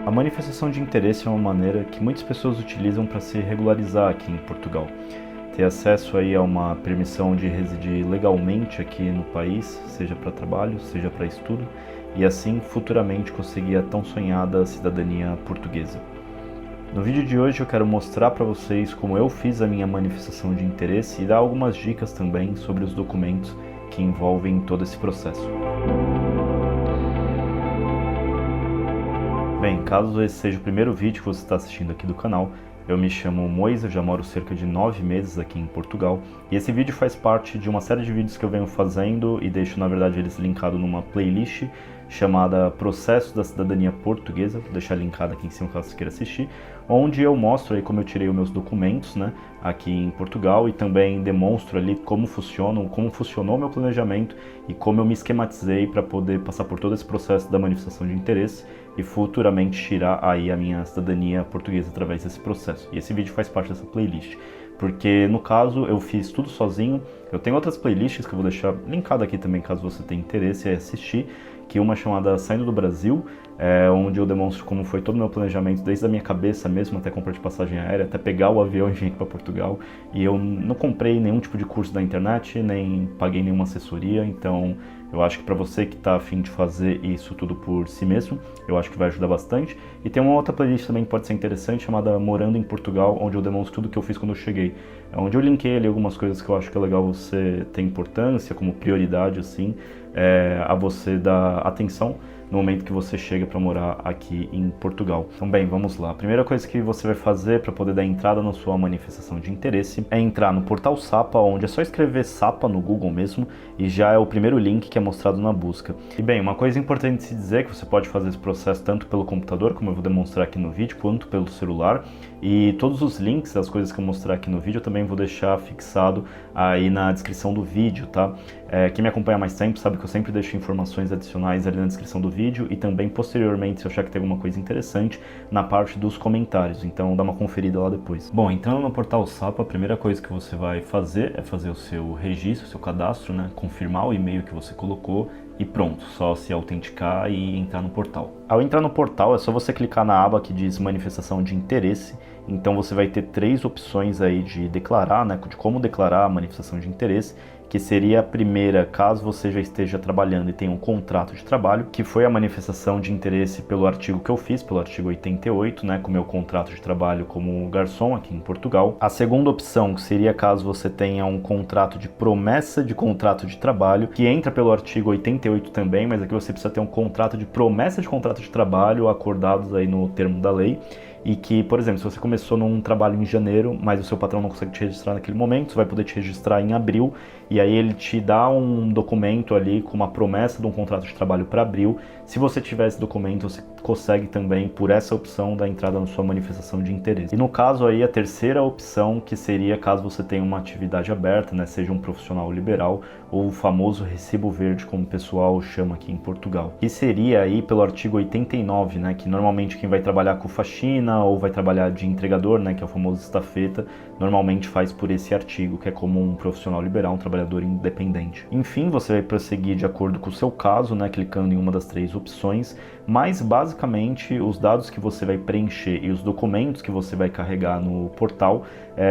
A manifestação de interesse é uma maneira que muitas pessoas utilizam para se regularizar aqui em Portugal. Ter acesso aí a uma permissão de residir legalmente aqui no país, seja para trabalho, seja para estudo, e assim futuramente conseguir a tão sonhada cidadania portuguesa. No vídeo de hoje eu quero mostrar para vocês como eu fiz a minha manifestação de interesse e dar algumas dicas também sobre os documentos que envolvem todo esse processo. Bem, caso esse seja o primeiro vídeo que você está assistindo aqui do canal, eu me chamo Moisa, já moro cerca de 9 meses aqui em Portugal, e esse vídeo faz parte de uma série de vídeos que eu venho fazendo e deixo, na verdade, eles linkados numa playlist chamada Processo da Cidadania Portuguesa, vou deixar linkado aqui em cima caso você queira assistir, onde eu mostro aí como eu tirei os meus documentos, né, aqui em Portugal, e também demonstro ali como funcionou o meu planejamento e como eu me esquematizei para poder passar por todo esse processo da manifestação de interesse e futuramente tirar aí a minha cidadania portuguesa através desse processo. E esse vídeo faz parte dessa playlist, porque no caso eu fiz tudo sozinho. Eu tenho outras playlists que eu vou deixar linkado aqui também caso você tenha interesse em assistir, que uma chamada Saindo do Brasil, onde eu demonstro como foi todo o meu planejamento, desde a minha cabeça mesmo até comprar de passagem aérea, até pegar o avião e vir aqui para Portugal. E eu não comprei nenhum tipo de curso da internet, nem paguei nenhuma assessoria, então eu acho que para você que está a fim de fazer isso tudo por si mesmo, eu acho que vai ajudar bastante. E tem uma outra playlist também que pode ser interessante, chamada Morando em Portugal, onde eu demonstro tudo que eu fiz quando eu cheguei. Onde eu linkei ali algumas coisas que eu acho que é legal você ter importância, como prioridade, assim, a você dar atenção no momento que você chega para morar aqui em Portugal. Então, bem, vamos lá. A primeira coisa que você vai fazer para poder dar entrada na sua manifestação de interesse é entrar no portal SAPA, onde é só escrever SAPA no Google mesmo, e já é o primeiro link que é mostrado na busca. E bem, uma coisa importante de se dizer é que você pode fazer esse processo tanto pelo computador, como eu vou demonstrar aqui no vídeo, quanto pelo celular. E todos os links, as coisas que eu mostrar aqui no vídeo, eu também vou deixar fixado aí na descrição do vídeo, tá? Quem me acompanha há mais tempo sabe que eu sempre deixo informações adicionais ali na descrição do vídeo e também posteriormente, se eu achar que tem alguma coisa interessante, na parte dos comentários. Então dá uma conferida lá depois. Bom, então no portal SAPA, a primeira coisa que você vai fazer é fazer o seu registro, o seu cadastro, né? Confirmar o e-mail que você colocou e pronto, só se autenticar e entrar no portal. Ao entrar no portal é só você clicar na aba que diz manifestação de interesse. Então você vai ter 3 opções aí de declarar, né, de como declarar a manifestação de interesse, que seria a primeira, caso você já esteja trabalhando e tenha um contrato de trabalho, que foi a manifestação de interesse pelo artigo que eu fiz, pelo artigo 88, né, com o meu contrato de trabalho como garçom aqui em Portugal. A segunda opção seria caso você tenha um contrato de promessa de contrato de trabalho, que entra pelo artigo 88 também, mas aqui você precisa ter um contrato de promessa de contrato de trabalho acordados aí no termo da lei. E que, por exemplo, se você começou num trabalho em janeiro, mas o seu patrão não consegue te registrar naquele momento, você vai poder te registrar em abril, e aí ele te dá um documento ali com uma promessa de um contrato de trabalho para abril. Se você tiver esse documento, você consegue também, por essa opção, dar entrada na sua manifestação de interesse. E no caso aí, a terceira opção, que seria caso você tenha uma atividade aberta, né, seja um profissional liberal, ou o famoso recibo verde, como o pessoal chama aqui em Portugal. E seria aí pelo artigo 89, né, que normalmente quem vai trabalhar com faxina ou vai trabalhar de entregador, né, que é o famoso estafeta, normalmente faz por esse artigo, que é como um profissional liberal, um trabalhador independente. Enfim, você vai prosseguir de acordo com o seu caso, né, clicando em uma das 3 opções, mas basicamente os dados que você vai preencher e os documentos que você vai carregar no portal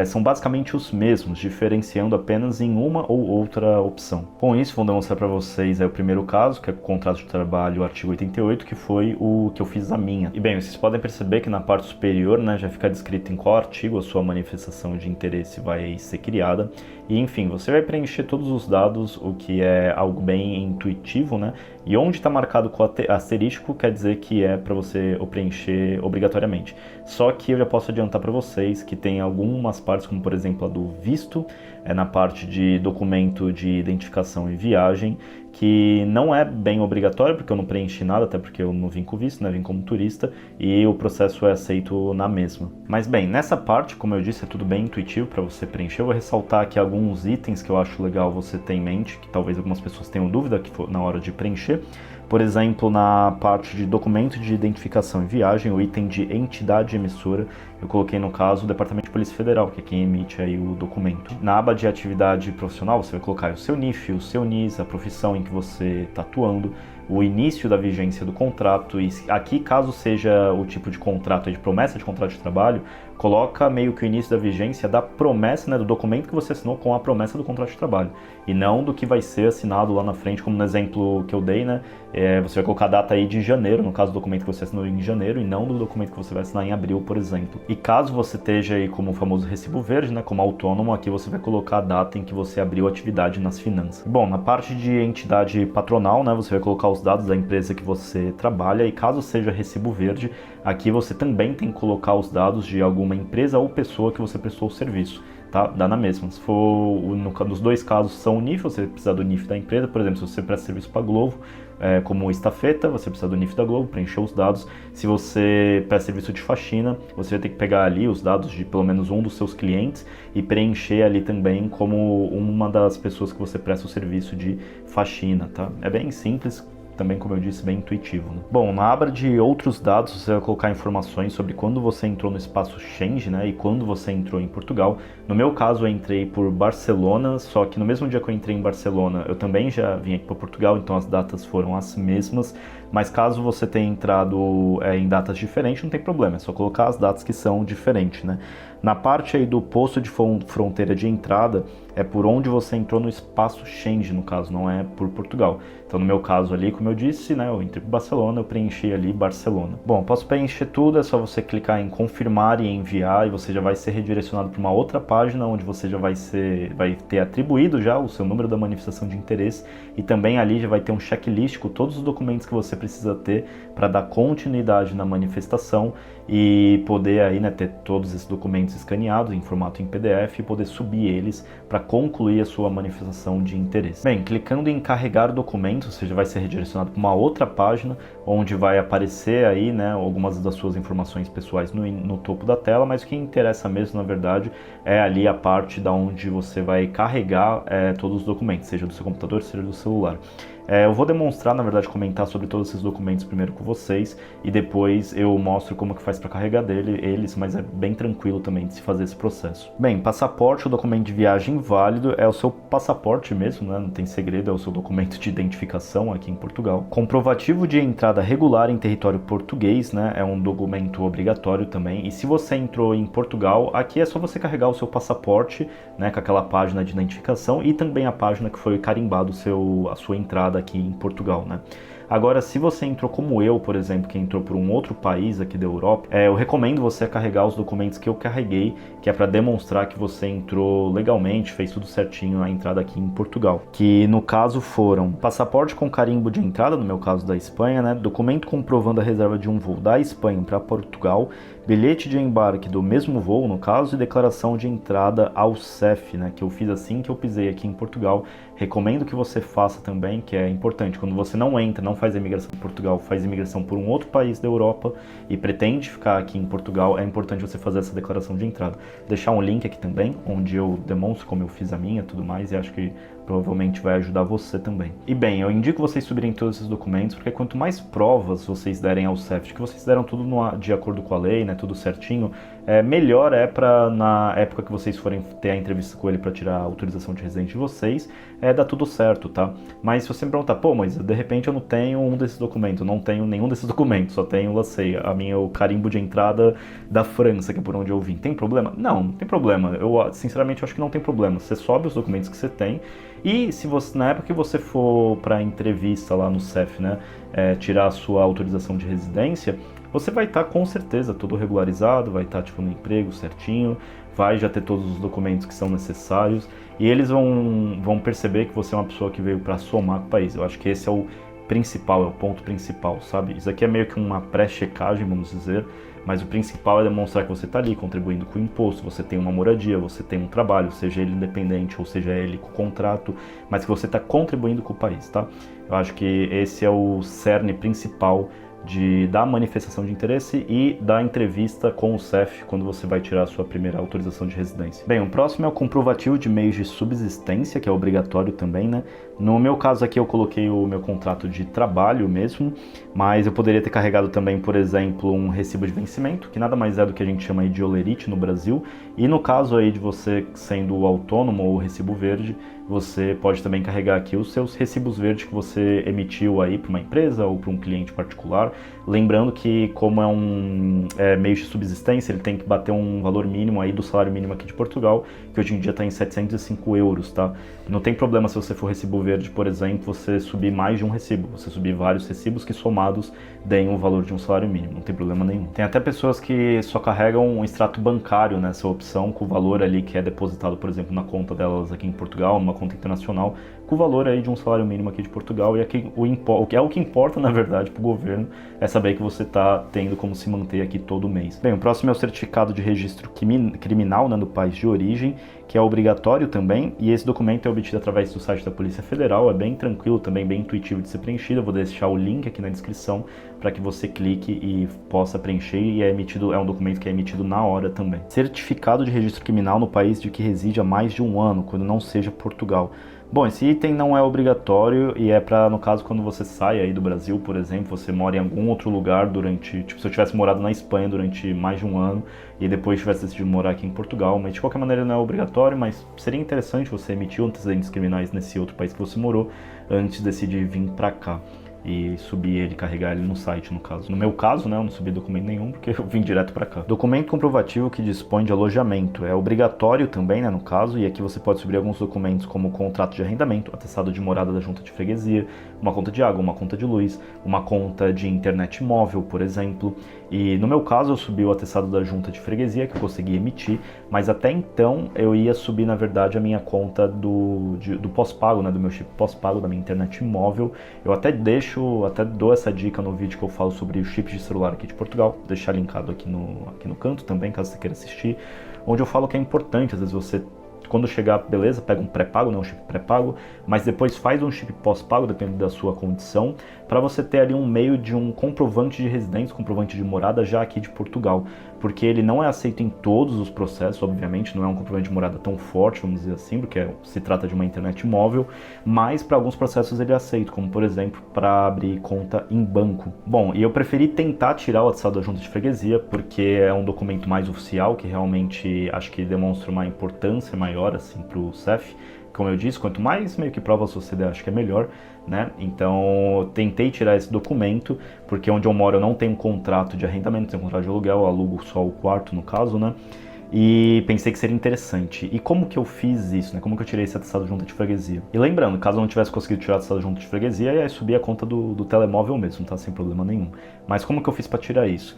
são basicamente os mesmos, diferenciando apenas em uma ou outra opção. Com isso, vou demonstrar para vocês o primeiro caso, que é o contrato de trabalho, artigo 88, que foi o que eu fiz a minha. E bem, vocês podem perceber que na parte superior, né, já fica descrito em qual artigo a sua manifestação de interesse vai ser criada. E enfim, você vai preencher todos os dados, o que é algo bem intuitivo, né? E onde está marcado com asterisco quer dizer que é para você preencher obrigatoriamente. Só que eu já posso adiantar para vocês que tem algumas partes, como por exemplo a do visto, na parte de documento de identificação e viagem, que não é bem obrigatório, porque eu não preenchi nada, até porque eu não vim com visto, né? Vim como turista, e o processo é aceito na mesma. Mas bem, nessa parte, como eu disse, é tudo bem intuitivo para você preencher. Eu vou ressaltar aqui alguns itens que eu acho legal você ter em mente, que talvez algumas pessoas tenham dúvida que na hora de preencher. Por exemplo, na parte de documento de identificação e viagem, o item de entidade emissora, eu coloquei no caso o Departamento de Polícia Federal, que é quem emite aí o documento. Na aba de atividade profissional, você vai colocar o seu NIF, o seu NIS, a profissão em que você está atuando, o início da vigência do contrato, e aqui, caso seja o tipo de contrato, de promessa de contrato de trabalho, coloca meio que o início da vigência da promessa, né, do documento que você assinou com a promessa do contrato de trabalho, e não do que vai ser assinado lá na frente, como no exemplo que eu dei, né, você vai colocar a data aí de janeiro, no caso do documento que você assinou em janeiro, e não do documento que você vai assinar em abril, por exemplo. E caso você esteja aí como o famoso recibo verde, né, como autônomo, aqui você vai colocar a data em que você abriu atividade nas finanças. Bom, na parte de entidade patronal, né, você vai colocar os dados da empresa que você trabalha, e caso seja recibo verde, aqui você também tem que colocar os dados de alguma empresa ou pessoa que você prestou o serviço, tá? Dá na mesma. Se for, nos dois casos são o NIF, você precisa do NIF da empresa, por exemplo, se você presta serviço para a Globo, como estafeta, você precisa do NIF da Globo, preencher os dados. Se você presta serviço de faxina, você vai ter que pegar ali os dados de pelo menos um dos seus clientes e preencher ali também como uma das pessoas que você presta o serviço de faxina, tá? É bem simples, também, como eu disse, bem intuitivo, né? Bom, na aba de outros dados, você vai colocar informações sobre quando você entrou no espaço Schengen, né, e quando você entrou em Portugal. No meu caso, eu entrei por Barcelona, só que no mesmo dia que eu entrei em Barcelona, eu também já vim aqui para Portugal, então as datas foram as mesmas. Mas caso você tenha entrado em datas diferentes, não tem problema, é só colocar as datas que são diferentes, né? Na parte aí do posto de fronteira de entrada, é por onde você entrou no espaço Schengen, no caso, não é por Portugal. Então, no meu caso ali, como eu disse, né, eu entrei por Barcelona, eu preenchi ali Barcelona. Bom, posso preencher tudo, é só você clicar em confirmar e enviar, e você já vai ser redirecionado para uma outra página, onde você já vai ter atribuído já o seu número da manifestação de interesse, e também ali já vai ter um checklist com todos os documentos que você precisa ter para dar continuidade na manifestação e poder aí, né, ter todos esses documentos escaneados em formato em PDF e poder subir eles para concluir a sua manifestação de interesse. Bem, clicando em carregar documentos, você já vai ser redirecionado para uma outra página, onde vai aparecer aí, né, algumas das suas informações pessoais no topo da tela, mas o que interessa mesmo, na verdade, é ali a parte da onde você vai carregar todos os documentos, seja do seu computador, seja do celular. Eu vou demonstrar, na verdade, comentar sobre todos esses documentos primeiro com vocês e depois eu mostro como que faz para carregar eles, mas é bem tranquilo também de se fazer esse processo. Bem, passaporte, o documento de viagem válido é o seu passaporte mesmo, né? Não tem segredo, é o seu documento de identificação aqui em Portugal. Comprovativo de entrada regular em território português, né? É um documento obrigatório também. E se você entrou em Portugal, aqui é só você carregar o seu passaporte, né? Com aquela página de identificação e também a página que foi carimbado a sua entrada aqui em Portugal, né? Agora, se você entrou como eu, por exemplo, que entrou por um outro país aqui da Europa, eu recomendo você carregar os documentos que eu carreguei, que é para demonstrar que você entrou legalmente, fez tudo certinho a entrada aqui em Portugal. Que no caso foram passaporte com carimbo de entrada, no meu caso da Espanha, né? Documento comprovando a reserva de um voo da Espanha para Portugal, bilhete de embarque do mesmo voo, no caso, e declaração de entrada ao CEF, né? Que eu fiz assim que eu pisei aqui em Portugal. Recomendo que você faça também, que é importante. Quando você não entra, não faz a imigração em Portugal, faz imigração por um outro país da Europa e pretende ficar aqui em Portugal, é importante você fazer essa declaração de entrada. Deixar um link aqui também, onde eu demonstro como eu fiz a minha e tudo mais, e acho que provavelmente vai ajudar você também. E bem, eu indico vocês subirem todos esses documentos, porque quanto mais provas vocês derem ao CEF, que vocês deram tudo de acordo com a lei, né, tudo certinho, melhor é para, na época que vocês forem ter a entrevista com ele para tirar a autorização de residente de vocês, dar tudo certo, tá? Mas se você me perguntar, pô, mas de repente eu não tenho um desses documentos, eu não tenho nenhum desses documentos, só tenho, o carimbo de entrada da França, que é por onde eu vim. Tem problema? Não, não tem problema. Eu, sinceramente, acho que não tem problema. Você sobe os documentos que você tem e se você, na época que você for para entrevista lá no CEF, né, tirar a sua autorização de residência, você vai estar com certeza tudo regularizado, vai estar tipo no emprego certinho, vai já ter todos os documentos que são necessários e eles vão perceber que você é uma pessoa que veio para somar com o país. Eu acho que esse é o principal, é o ponto principal, sabe? Isso aqui é meio que uma pré-checagem, vamos dizer, mas o principal é demonstrar que você está ali contribuindo com o imposto, você tem uma moradia, você tem um trabalho, seja ele independente ou seja ele com contrato, mas que você está contribuindo com o país, tá? Eu acho que esse é o cerne principal da manifestação de interesse e da entrevista com o CEF quando você vai tirar a sua primeira autorização de residência. Bem, o próximo é o comprovativo de meios de subsistência, que é obrigatório também, né? No meu caso aqui eu coloquei o meu contrato de trabalho mesmo, mas eu poderia ter carregado também, por exemplo, um recibo de vencimento, que nada mais é do que a gente chama aí de olerite no Brasil, e no caso aí de você sendo autônomo ou recibo verde, você pode também carregar aqui os seus recibos verdes que você emitiu aí para uma empresa ou para um cliente particular. Lembrando que, como é um meio de subsistência, ele tem que bater um valor mínimo aí do salário mínimo aqui de Portugal, que hoje em dia está em 705 euros, tá? Não tem problema se você for recibo verde, por exemplo, você subir mais de um recibo, você subir vários recibos que somados deem o valor de um salário mínimo, não tem problema nenhum. Tem até pessoas que só carregam um extrato bancário nessa opção, com o valor ali que é depositado, por exemplo, na conta delas aqui em Portugal, numa conta internacional, com o valor aí de um salário mínimo aqui de Portugal, e aqui, o que importa, na verdade, para o governo é saber que você está tendo como se manter aqui todo mês. Bem, o próximo é o certificado de registro criminal, né, do país de origem, que é obrigatório também, e esse documento é obtido através do site da Polícia Federal, é bem tranquilo, também bem intuitivo de ser preenchido. Eu vou deixar o link aqui na descrição para que você clique e possa preencher, e é um documento que é emitido na hora também. Certificado de registro criminal no país de que reside há mais de um ano, quando não seja Portugal. Bom, esse item não é obrigatório e é para, no caso, quando você sai aí do Brasil, por exemplo, você mora em algum outro lugar durante, tipo, se eu tivesse morado na Espanha durante mais de um ano e depois tivesse decidido morar aqui em Portugal, mas de qualquer maneira não é obrigatório, mas seria interessante você emitir antecedentes criminais nesse outro país que você morou antes de decidir vir para cá e subir ele, carregar ele no site, no caso. No meu caso, né, eu não subi documento nenhum porque eu vim direto para cá. Documento comprovativo que dispõe de alojamento. É obrigatório também, né, no caso, e aqui você pode subir alguns documentos como contrato de arrendamento, atestado de morada da junta de freguesia, uma conta de água, uma conta de luz, uma conta de internet móvel, por exemplo. E no meu caso eu subi o atestado da junta de freguesia que eu consegui emitir, mas até então eu ia subir, na verdade, a minha conta do pós-pago, né, do meu chip pós-pago da minha internet móvel. Eu até dou essa dica no vídeo que eu falo sobre os chips de celular aqui de Portugal, vou deixar linkado aqui no canto também, caso você queira assistir, onde eu falo que é importante, às vezes você, quando chegar, beleza, pega um pré-pago, né, um chip pré-pago, mas depois faz um chip pós-pago, dependendo da sua condição, para você ter ali um meio de um comprovante de residência, comprovante de morada já aqui de Portugal, porque ele não é aceito em todos os processos, obviamente, não é um comprovante de morada tão forte, vamos dizer assim, porque se trata de uma internet móvel, mas para alguns processos ele é aceito, como por exemplo, para abrir conta em banco. Bom, e eu preferi tentar tirar o atestado da junta de freguesia, porque é um documento mais oficial, que realmente acho que demonstra uma importância maior assim para o CEF. Como eu disse, quanto mais meio que provas você der, acho que é melhor, né? Então, eu tentei tirar esse documento, porque onde eu moro eu não tenho contrato de arrendamento, não tenho contrato de aluguel, eu alugo só o quarto, no caso, né? E pensei que seria interessante. E como que eu fiz isso, né? Como que eu tirei esse atestado de junta de freguesia? E lembrando, caso eu não tivesse conseguido tirar o atestado de junta de freguesia, ia subir a conta do telemóvel mesmo, tá? Sem problema nenhum. Mas como que eu fiz para tirar isso?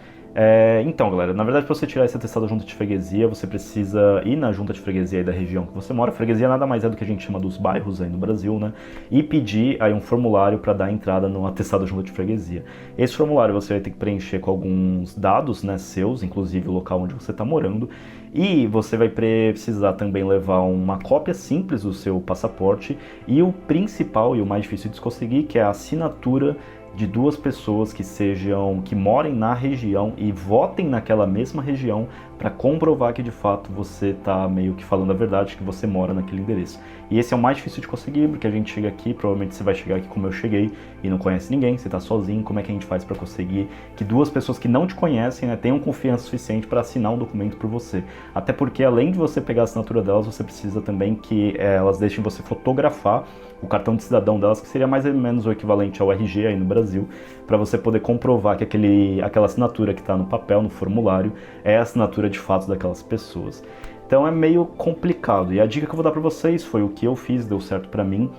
Então, galera, na verdade, para você tirar esse atestado da junta de freguesia, você precisa ir na junta de freguesia aí da região que você mora. Freguesia nada mais é do que a gente chama dos bairros aí no Brasil, né? E pedir aí um formulário para dar entrada no atestado da junta de freguesia. Esse formulário você vai ter que preencher com alguns dados, né, seus, inclusive o local onde você está morando. E você vai precisar também levar uma cópia simples do seu passaporte e o principal e o mais difícil de conseguir, que é a assinatura de duas pessoas que morem na região e votem naquela mesma região para comprovar que de fato você está meio que falando a verdade, que você mora naquele endereço. E esse é o mais difícil de conseguir, porque a gente chega aqui, provavelmente você vai chegar aqui como eu cheguei e não conhece ninguém, você está sozinho. Como é que a gente faz para conseguir que duas pessoas que não te conhecem, né, tenham confiança suficiente para assinar um documento por você? Até porque, além de você pegar a assinatura delas, você precisa também que elas deixem você fotografar o cartão de cidadão delas, que seria mais ou menos o equivalente ao RG aí no Brasil, para você poder comprovar que aquela assinatura que está no papel, no formulário, é a assinatura de fato daquelas pessoas. Então é meio complicado, e a dica que eu vou dar para vocês foi o que eu fiz, deu certo para mim.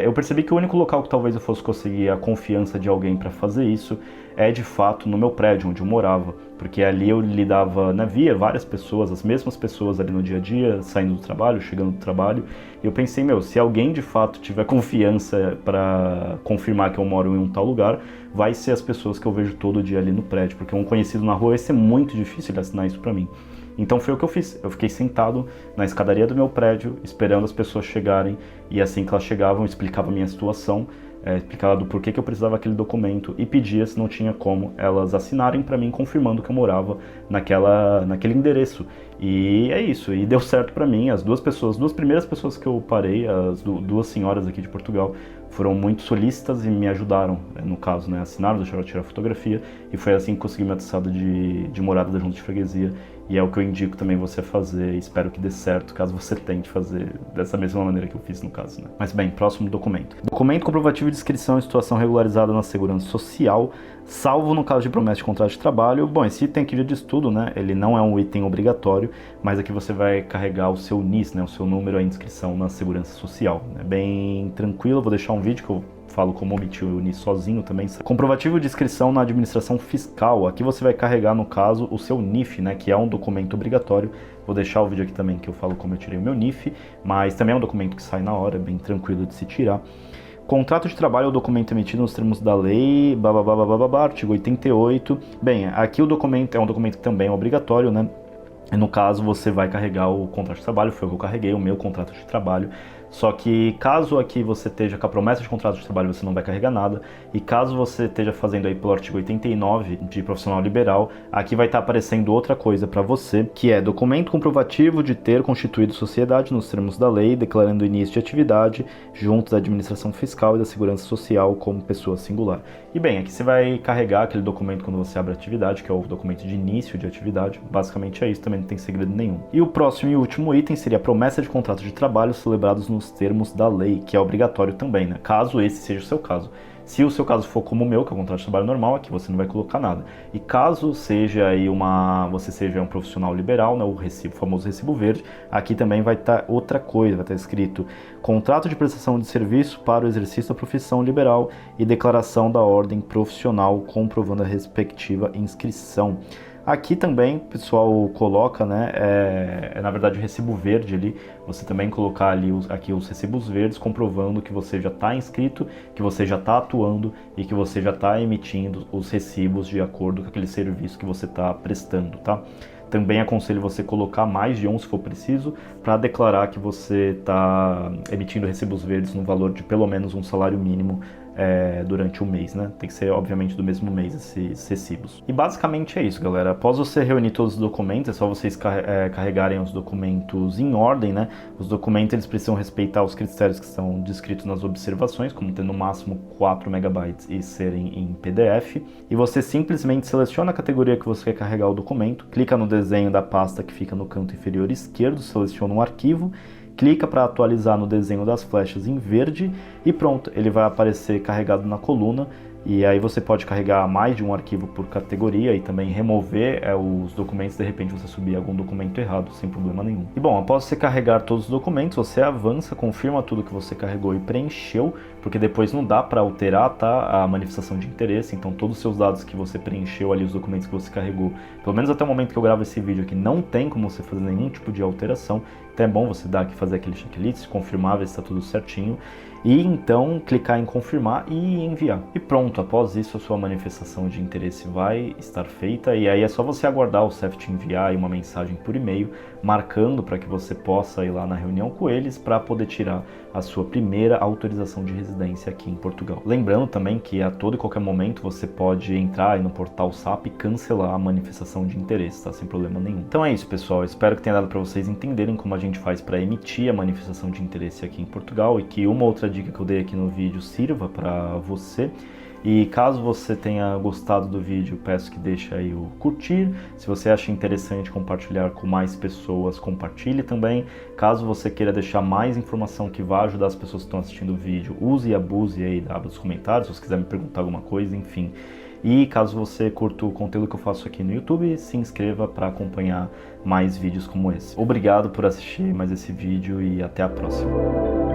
Eu percebi que o único local que talvez eu fosse conseguir a confiança de alguém para fazer isso é de fato no meu prédio, onde eu morava, porque ali eu lidava, né, via várias pessoas, as mesmas pessoas ali no dia a dia, saindo do trabalho, chegando do trabalho, e eu pensei, se alguém de fato tiver confiança para confirmar que eu moro em um tal lugar, vai ser as pessoas que eu vejo todo dia ali no prédio, porque um conhecido na rua vai ser muito difícil ele assinar isso para mim. Então foi o que eu fiz. Eu fiquei sentado na escadaria do meu prédio, esperando as pessoas chegarem, e assim que elas chegavam, eu explicava a minha situação, explicava do porquê que eu precisava daquele documento e pedia se não tinha como elas assinarem para mim, confirmando que eu morava naquele endereço. E é isso, e deu certo para mim. As duas primeiras pessoas que eu parei, as duas senhoras aqui de Portugal, foram muito solícitas e me ajudaram, no caso, né, assinaram, deixaram eu tirar fotografia, e foi assim que consegui meu atestado de morada da Junta de Freguesia, e é o que eu indico também você fazer, espero que dê certo, caso você tente fazer dessa mesma maneira que eu fiz no caso, né. Mas bem, próximo documento. Documento comprovativo de inscrição em situação regularizada na Segurança Social, salvo no caso de promessa de contrato de trabalho. Bom, esse item aqui já diz tudo, né, ele não é um item obrigatório, mas aqui você vai carregar o seu NIS, né, o seu número de inscrição na Segurança Social. É bem tranquilo, eu vou deixar um vídeo que eu falo como omitir o NIS sozinho também. Comprovativo de inscrição na administração fiscal. Aqui você vai carregar, no caso, o seu NIF, né, que é um documento obrigatório. Vou deixar o vídeo aqui também que eu falo como eu tirei o meu NIF, mas também é um documento que sai na hora, é bem tranquilo de se tirar. Contrato de trabalho é o documento emitido nos termos da lei, artigo 88. Bem, aqui o documento é um documento que também é obrigatório, né? No caso, você vai carregar o contrato de trabalho, foi o que eu carreguei, o meu contrato de trabalho. Só que caso aqui você esteja com a promessa de contrato de trabalho, você não vai carregar nada. E caso você esteja fazendo aí pelo artigo 89 de profissional liberal, aqui vai estar aparecendo outra coisa para você, que é documento comprovativo de ter constituído sociedade nos termos da lei, declarando início de atividade junto da administração fiscal e da segurança social como pessoa singular. E bem, aqui você vai carregar aquele documento quando você abre a atividade, que é o documento de início de atividade. Basicamente é isso, também não tem segredo nenhum. E o próximo e último item seria a promessa de contrato de trabalho celebrados nos termos da lei, que é obrigatório também, né? Caso esse seja o seu caso. Se o seu caso for como o meu, que é o contrato de trabalho normal, aqui você não vai colocar nada. E caso seja aí você seja um profissional liberal, né, o famoso recibo verde, aqui também vai estar outra coisa, vai estar escrito contrato de prestação de serviço para o exercício da profissão liberal e declaração da ordem profissional comprovando a respectiva inscrição. Aqui também o pessoal coloca, né, na verdade o recibo verde ali, você também colocar ali aqui os recibos verdes comprovando que você já está inscrito, que você já está atuando e que você já está emitindo os recibos de acordo com aquele serviço que você está prestando, tá? Também aconselho você colocar mais de um se for preciso, para declarar que você está emitindo recibos verdes no valor de pelo menos um salário mínimo durante o mês, né? Tem que ser, obviamente, do mesmo mês esses recibos. E basicamente é isso, galera. Após você reunir todos os documentos, é só vocês carregarem os documentos em ordem, né? Os documentos, eles precisam respeitar os critérios que estão descritos nas observações, como ter no máximo 4 MB e serem em PDF. E você simplesmente seleciona a categoria que você quer carregar o documento, clica no desenho da pasta que fica no canto inferior esquerdo, seleciona um arquivo, clica para atualizar no desenho das flechas em verde e pronto, ele vai aparecer carregado na coluna. E aí você pode carregar mais de um arquivo por categoria e também remover os documentos, de repente você subir algum documento errado, sem problema nenhum. E bom, após você carregar todos os documentos, você avança, confirma tudo que você carregou e preencheu, porque depois não dá para alterar, tá, a manifestação de interesse. Então todos os seus dados que você preencheu ali, os documentos que você carregou, pelo menos até o momento que eu gravo esse vídeo aqui, não tem como você fazer nenhum tipo de alteração. Então é bom você fazer aquele checklist, confirmar, ver se está tudo certinho, e então clicar em confirmar e enviar. E pronto, após isso a sua manifestação de interesse vai estar feita, e aí é só você aguardar o CEF te enviar uma mensagem por e-mail, marcando para que você possa ir lá na reunião com eles para poder tirar a sua primeira autorização de residência aqui em Portugal. Lembrando também que a todo e qualquer momento você pode entrar aí no portal SAP e cancelar a manifestação de interesse, tá? Sem problema nenhum. Então é isso, pessoal. Eu espero que tenha dado para vocês entenderem como a gente faz para emitir a manifestação de interesse aqui em Portugal, e que uma outra dica que eu dei aqui no vídeo sirva para você. E caso você tenha gostado do vídeo, peço que deixe aí o curtir. Se você acha interessante compartilhar com mais pessoas, compartilhe também. Caso você queira deixar mais informação que vai ajudar as pessoas que estão assistindo o vídeo, use e abuse aí da aba dos comentários, se você quiser me perguntar alguma coisa, enfim. E caso você curta o conteúdo que eu faço aqui no YouTube, se inscreva para acompanhar mais vídeos como esse. Obrigado por assistir mais esse vídeo e até a próxima.